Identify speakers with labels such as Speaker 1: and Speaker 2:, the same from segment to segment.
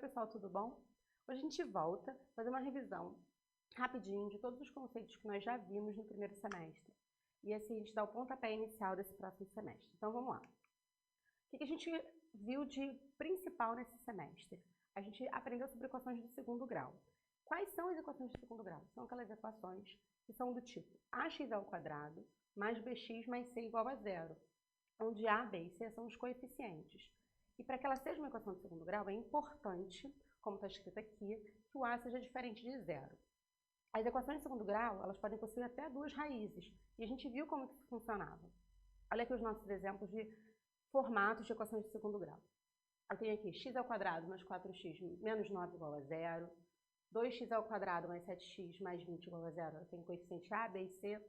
Speaker 1: pessoal, tudo bom? Hoje a gente volta a fazer uma revisão rapidinho de todos os conceitos que nós já vimos no primeiro semestre. E assim a gente dá o pontapé inicial desse próximo semestre. Então vamos lá. O que a gente viu de principal nesse semestre? A gente aprendeu sobre equações do segundo grau. Quais são as equações do segundo grau? São aquelas equações que são do tipo ax² mais bx mais c igual a zero, onde a, b e c são os coeficientes. E para que ela seja uma equação de segundo grau, é importante, como está escrito aqui, que o a seja diferente de zero. As equações de segundo grau, elas podem possuir até duas raízes, e a gente viu como isso funcionava. Olha aqui os nossos exemplos de formatos de equações de segundo grau. Eu tenho aqui x² mais 4x menos 9 igual a zero, 2x² mais 7x mais 20 igual a zero. Eu tenho coeficiente a, b e c,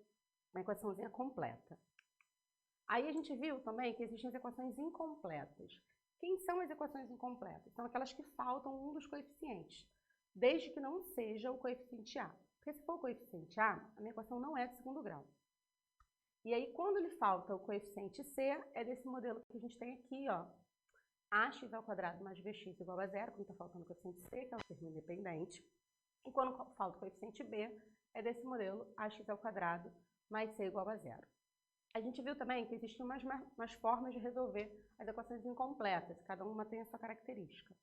Speaker 1: uma equaçãozinha completa. Aí a gente viu também que existem as equações incompletas. Quem são as equações incompletas? São aquelas que faltam um dos coeficientes, desde que não seja o coeficiente a. Porque se for o coeficiente a minha equação não é de segundo grau. E aí, quando lhe falta o coeficiente c, é desse modelo que a gente tem aqui, ó, ax² mais bx igual a zero, quando está faltando o coeficiente c, que é um termo independente. E quando falta o coeficiente b, é desse modelo ax² mais c igual a zero. A gente viu também que existem umas formas de resolver as equações incompletas, cada uma tem a sua característica.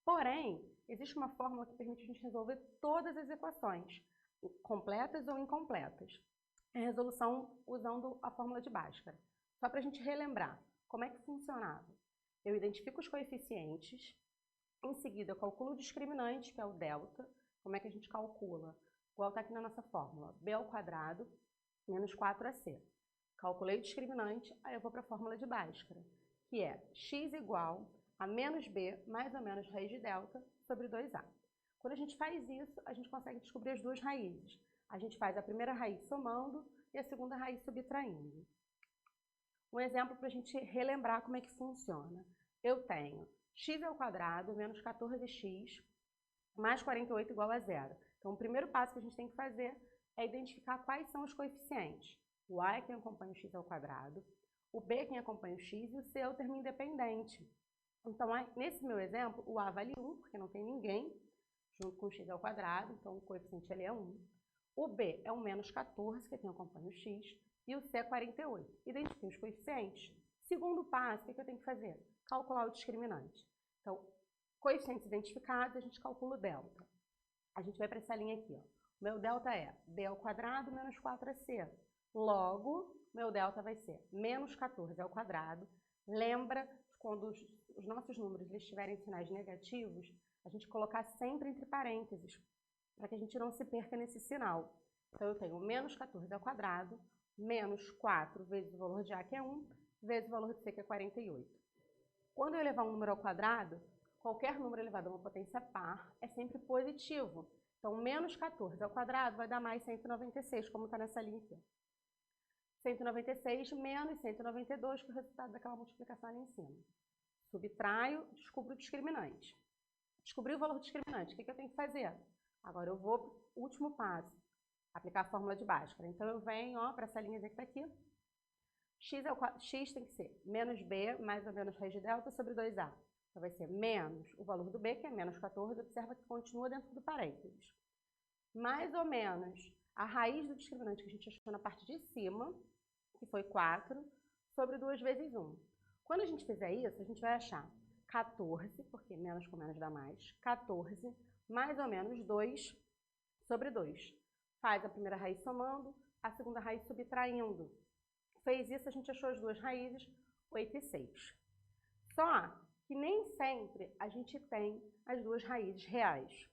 Speaker 1: Porém, existe uma fórmula que permite a gente resolver todas as equações, completas ou incompletas. É a resolução usando a fórmula de Bhaskara. Só para a gente relembrar como é que funcionava. Eu identifico os coeficientes, em seguida eu calculo o discriminante, que é o delta. Como é que a gente calcula? Igual está aqui na nossa fórmula, b² menos 4ac. Calculei o discriminante, aí eu vou para a fórmula de Bhaskara, que é x igual a menos b mais ou menos raiz de delta sobre 2a. Quando a gente faz isso, a gente consegue descobrir as duas raízes. A gente faz a primeira raiz somando e a segunda raiz subtraindo. Um exemplo para a gente relembrar como é que funciona. Eu tenho x² menos 14x mais 48 igual a zero. Então, o primeiro passo que a gente tem que fazer é identificar quais são os coeficientes. O a é quem acompanha o x², o b é quem acompanha o x e o c é o termo independente. Então, nesse meu exemplo, o a vale 1, porque não tem ninguém junto com o x², então o coeficiente ele é 1. O b é o menos 14, que é quem acompanha o x, e o c é 48. Identifiquei os coeficientes. Segundo passo, o que eu tenho que fazer? Calcular o discriminante. Então, coeficientes identificados, a gente calcula o delta. A gente vai para essa linha aqui, ó. O meu delta é b² menos 4ac. Logo, meu delta vai ser menos 14². Lembra, quando os nossos números eles tiverem sinais negativos, a gente colocar sempre entre parênteses, para que a gente não se perca nesse sinal. Então, eu tenho menos 14² menos 4 vezes o valor de a, que é 1, vezes o valor de c, que é 48. Quando eu elevar um número ao quadrado, qualquer número elevado a uma potência par é sempre positivo. Então, menos 14² vai dar mais 196, como está nessa linha aqui. 196 menos 192, que é o resultado daquela multiplicação ali em cima. Subtraio, descubro o discriminante. Descobri o valor do discriminante, o que eu tenho que fazer? Agora eu vou para o último passo, aplicar a fórmula de Bhaskara. Então eu venho para essa linha que está aqui. X tem que ser menos b mais ou menos raiz de delta sobre 2a. Então vai ser menos o valor do b, que é menos 14, observa que continua dentro do parênteses. Mais ou menos a raiz do discriminante que a gente achou na parte de cima, que foi 4, sobre 2 vezes 1. Quando a gente fizer isso, a gente vai achar 14, porque menos com menos dá mais, 14 mais ou menos 2 sobre 2. Faz a primeira raiz somando, a segunda raiz subtraindo. Fez isso, a gente achou as duas raízes, 8 e 6. Só que nem sempre a gente tem as duas raízes reais.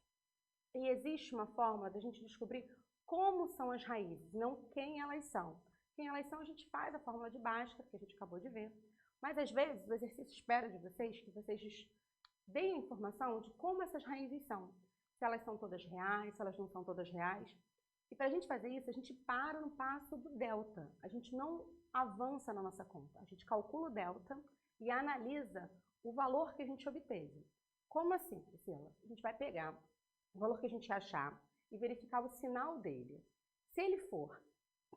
Speaker 1: E existe uma forma da gente descobrir como são as raízes, não quem elas são. Quem elas são, a gente faz a fórmula de Bhaskara, que a gente acabou de ver. Mas, às vezes, o exercício espera de vocês que vocês deem a informação de como essas raízes são. Se elas são todas reais, se elas não são todas reais. E para a gente fazer isso, a gente para no passo do delta. A gente não avança na nossa conta. A gente calcula o delta e analisa o valor que a gente obteve. Como assim, Priscila? A gente vai pegar o valor que a gente achar e verificar o sinal dele. Se ele for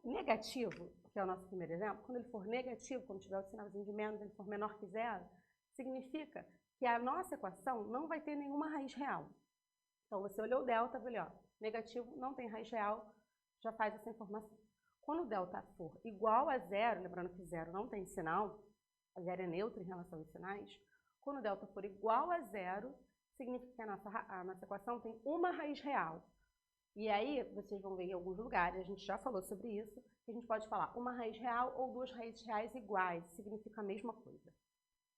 Speaker 1: negativo, que é o nosso primeiro exemplo, quando ele for negativo, quando tiver o sinalzinho de menos, ele for menor que zero, significa que a nossa equação não vai ter nenhuma raiz real. Então, você olhou o delta, viu ali, ó, negativo, não tem raiz real, já faz essa informação. Quando o delta for igual a zero, lembrando que zero não tem sinal, a zero é neutro em relação aos sinais, quando o delta for igual a zero, significa que a nossa equação tem uma raiz real. E aí, vocês vão ver em alguns lugares, a gente já falou sobre isso, que a gente pode falar uma raiz real ou duas raízes reais iguais, significa a mesma coisa.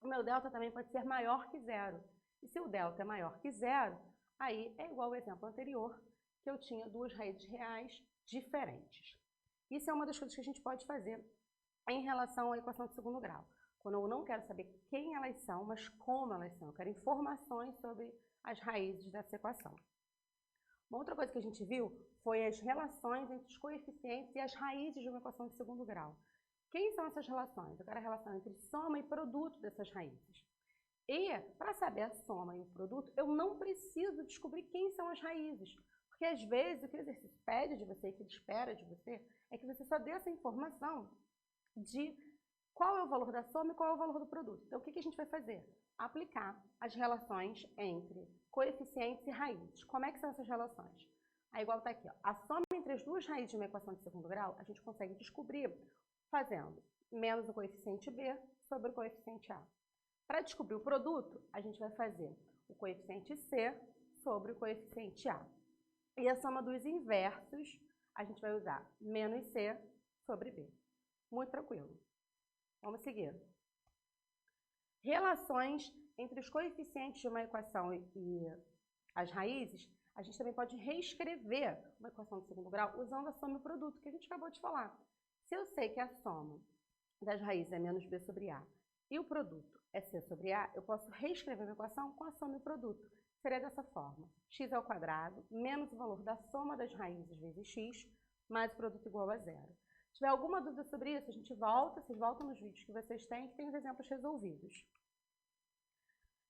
Speaker 1: O meu delta também pode ser maior que zero. E se o delta é maior que zero, aí é igual ao exemplo anterior, que eu tinha duas raízes reais diferentes. Isso é uma das coisas que a gente pode fazer em relação à equação de segundo grau. Quando eu não quero saber quem elas são, mas como elas são. Eu quero informações sobre as raízes dessa equação. Uma outra coisa que a gente viu foi as relações entre os coeficientes e as raízes de uma equação de segundo grau. Quem são essas relações? Eu quero a relação entre soma e produto dessas raízes. E, para saber a soma e o produto, eu não preciso descobrir quem são as raízes. Porque, às vezes, o que o exercício pede de você, que ele espera de você, é que você só dê essa informação de qual é o valor da soma e qual é o valor do produto. Então, o que a gente vai fazer? Aplicar as relações entre coeficientes e raízes. Como é que são essas relações? Aí, igual está aqui, ó, a soma entre as duas raízes de uma equação de segundo grau, a gente consegue descobrir fazendo menos o coeficiente b sobre o coeficiente a. Para descobrir o produto, a gente vai fazer o coeficiente c sobre o coeficiente a. E a soma dos inversos, a gente vai usar menos c sobre b. Muito tranquilo. Vamos seguir. Relações entre os coeficientes de uma equação e as raízes, a gente também pode reescrever uma equação de segundo grau usando a soma e o produto, que a gente acabou de falar. Se eu sei que a soma das raízes é menos b sobre a e o produto é c sobre a, eu posso reescrever uma equação com a soma e o produto. Seria dessa forma: x ao quadrado menos o valor da soma das raízes vezes x, mais o produto igual a zero. Se tiver alguma dúvida sobre isso, a gente volta, vocês voltam nos vídeos que vocês têm, que tem os exemplos resolvidos.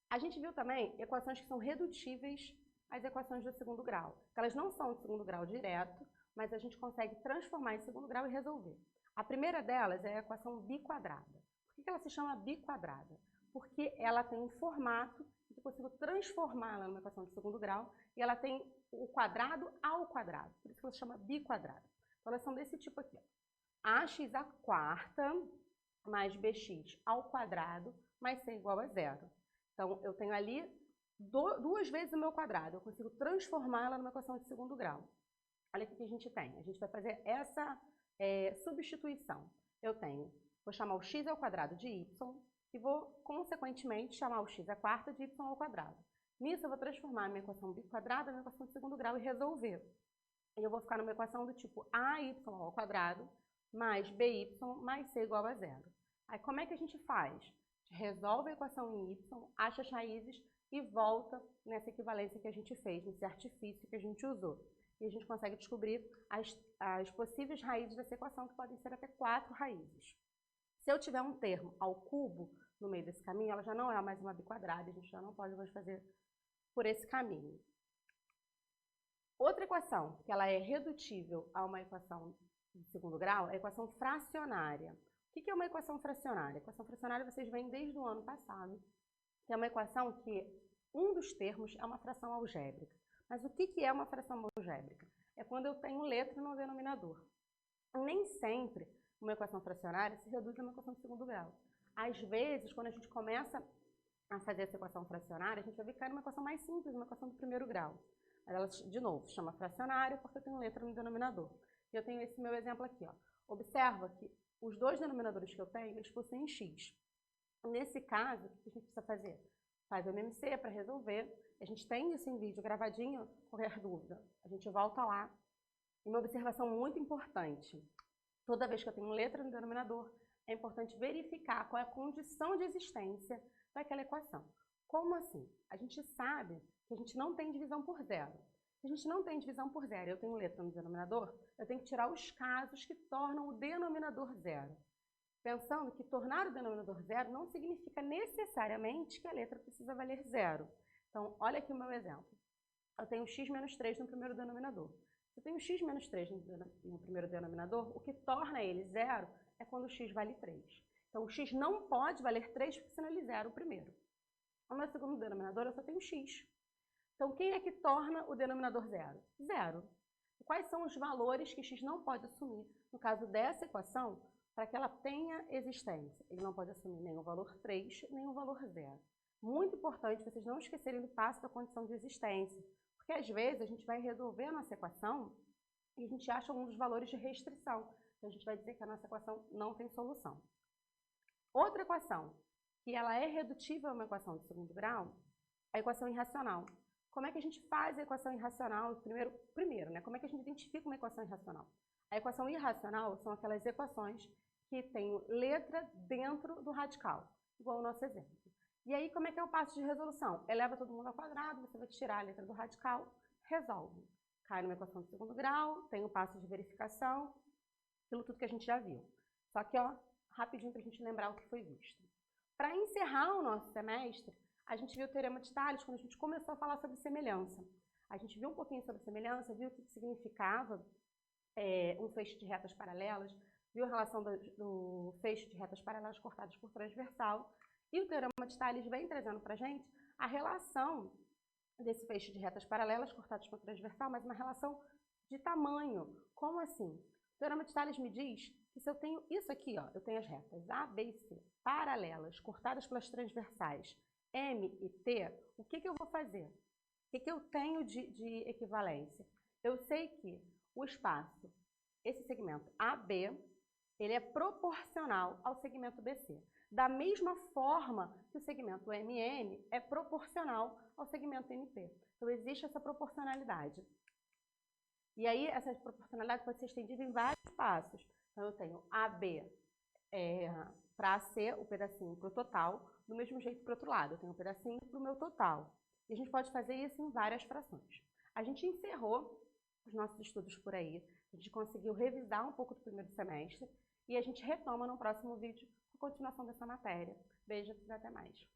Speaker 1: A gente viu também equações que são redutíveis às equações do segundo grau. Elas não são de segundo grau direto, mas a gente consegue transformar em segundo grau e resolver. A primeira delas é a equação biquadrada. Por que ela se chama biquadrada? Porque ela tem um formato que eu consigo transformá-la numa equação de segundo grau e ela tem o quadrado ao quadrado. Por isso que ela se chama biquadrada. Então, elas são desse tipo aqui, ó. Ax à quarta mais bx ao quadrado mais c igual a zero. Então, eu tenho ali duas vezes o meu quadrado. Eu consigo transformá-la numa equação de segundo grau. Olha o que a gente tem. A gente vai fazer essa substituição. Eu tenho, vou chamar o x ao quadrado de y e vou, consequentemente, chamar o x à quarta de y ao quadrado. Nisso, eu vou transformar a minha equação biquadrada numa equação de segundo grau e resolver. E eu vou ficar numa equação do tipo ay ao quadrado mais by mais c igual a zero. Aí, como é que a gente faz? A gente resolve a equação em y, acha as raízes e volta nessa equivalência que a gente fez, nesse artifício que a gente usou. E a gente consegue descobrir as possíveis raízes dessa equação, que podem ser até 4 raízes. Se eu tiver um termo ao cubo no meio desse caminho, ela já não é mais uma biquadrada, a gente já não pode mais fazer por esse caminho. Outra equação, que ela é redutível a uma equação de segundo grau, é a equação fracionária. O que é uma equação fracionária? A equação fracionária vocês veem desde o ano passado, que é uma equação que um dos termos é uma fração algébrica. Mas o que é uma fração algébrica? É quando eu tenho letra no denominador. Nem sempre uma equação fracionária se reduz a uma equação de segundo grau. Às vezes, quando a gente começa a fazer essa equação fracionária, a gente vai ver que cai numa equação mais simples, uma equação do primeiro grau. Ela, de novo, se chama fracionária porque eu tenho letra no denominador. E eu tenho esse meu exemplo aqui, ó. Observa que os dois denominadores que eu tenho, eles possuem x. Nesse caso, o que a gente precisa fazer? Faz o MMC para resolver. A gente tem isso em vídeo gravadinho, qualquer dúvida. A gente volta lá. E uma observação muito importante. Toda vez que eu tenho letra no denominador, é importante verificar qual é a condição de existência daquela equação. Como assim? A gente sabe que a gente não tem divisão por zero. Se a gente não tem divisão por zero e eu tenho letra no denominador, eu tenho que tirar os casos que tornam o denominador zero. Pensando que tornar o denominador zero não significa necessariamente que a letra precisa valer zero. Então, olha aqui o meu exemplo. Eu tenho x menos 3 no primeiro denominador. Se eu tenho x menos 3 no primeiro denominador, o que torna ele zero é quando o x vale 3. Então, o x não pode valer 3 porque senão ele zera o primeiro. O meu segundo denominador eu só tenho x. Então, quem é que torna o denominador zero? Zero. Quais são os valores que x não pode assumir, no caso dessa equação, para que ela tenha existência? Ele não pode assumir nem o valor 3, nem o valor zero. Muito importante vocês não esquecerem do passo da condição de existência, porque às vezes a gente vai resolver a nossa equação e a gente acha um dos valores de restrição. Então, a gente vai dizer que a nossa equação não tem solução. Outra equação, que ela é redutível a uma equação de segundo grau, é a equação irracional. Como é que a gente faz a equação irracional? Primeiro, né? Como é que a gente identifica uma equação irracional? A equação irracional são aquelas equações que têm letra dentro do radical, igual o nosso exemplo. E aí, como é que é o passo de resolução? Eleva todo mundo ao quadrado, você vai tirar a letra do radical, resolve. Cai numa equação de segundo grau, tem o passo de verificação, aquilo tudo que a gente já viu. Só que, ó, rapidinho para a gente lembrar o que foi visto. Para encerrar o nosso semestre, a gente viu o teorema de Tales quando a gente começou a falar sobre semelhança. A gente viu um pouquinho sobre semelhança, viu o que significava um feixe de retas paralelas, viu a relação do feixe de retas paralelas cortadas por transversal, e o teorema de Tales vem trazendo para a gente a relação desse feixe de retas paralelas cortadas por transversal, mas uma relação de tamanho. Como assim? O teorema de Tales me diz que se eu tenho isso aqui, ó, eu tenho as retas A, B e C paralelas, cortadas pelas transversais M e T, o que eu vou fazer? O que eu tenho de equivalência? Eu sei que o espaço, esse segmento AB, ele é proporcional ao segmento BC. Da mesma forma que o segmento MN é proporcional ao segmento NP. Então, existe essa proporcionalidade. E aí, essa proporcionalidade pode ser estendida em vários passos. Então, eu tenho AB para AC, o pedacinho para o total, do mesmo jeito para o outro lado. Eu tenho um pedacinho para o meu total. E a gente pode fazer isso em várias frações. A gente encerrou os nossos estudos por aí. A gente conseguiu revisar um pouco do primeiro semestre. E a gente retoma no próximo vídeo a continuação dessa matéria. Beijos e até mais.